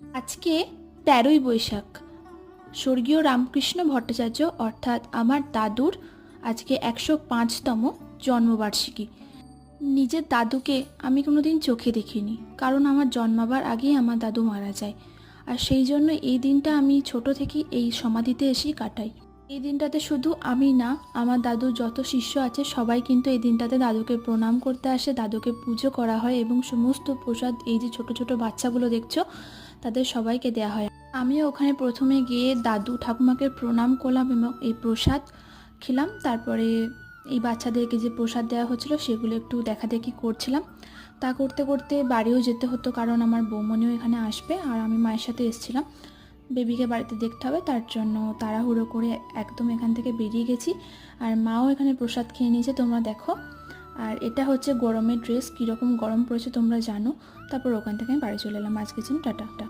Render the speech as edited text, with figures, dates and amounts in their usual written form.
আজকে ১৩ই বৈশাখ, স্বর্গীয় রামকৃষ্ণ ভট্টাচার্য অর্থাৎ আমার দাদুর আজকে ১০৫তম জন্মবার্ষিকী। নিজের দাদুকে আমি কোনোদিন চোখে দেখিনি, কারণ আমার জন্মাবার আগেই আমার দাদু মারা যায়। আর সেই জন্য এই দিনটা আমি ছোট থেকেই এই সমাধিতে এসেই কাটাই। এই দিনটাতে শুধু আমি না, আমার দাদুর যত শিষ্য আছে সবাই কিন্তু এই দিনটাতে দাদুকে প্রণাম করতে আসে, দাদুকে পুজো করা হয় এবং সমস্ত প্রসাদ, এই যে ছোট ছোট বাচ্চাগুলো দেখছো তাদের সবাইকে দেয়া হয়। আমিও ওখানে প্রথমে গিয়ে দাদু ঠাকুমাকে প্রণাম করলাম এবং এই প্রসাদ খেলাম। তারপরে এই বাচ্চাদেরকে যে প্রসাদ দেওয়া হচ্ছিল সেগুলো একটু দেখাদেখি করছিলাম। তা করতে করতে বাড়িও যেতে হতো, কারণ আমার বৌমনিও এখানে আসবে আর আমি মায়ের সাথে এসেছিলাম। বেবিকে বাড়িতে দেখতে হবে, তার জন্য তাড়াহুড়ো করে একদম এখান থেকে বেরিয়ে গেছি। আর মাও এখানে প্রসাদ খেয়ে নিয়েছে, তোমরা দেখো। আর এটা হচ্ছে গরমের ড্রেস, কীরকম গরম পড়েছে তোমরা জানো। তারপর ওখান থেকে আমি বাড়ি চলে এলাম। আজকের জন্য টাটা।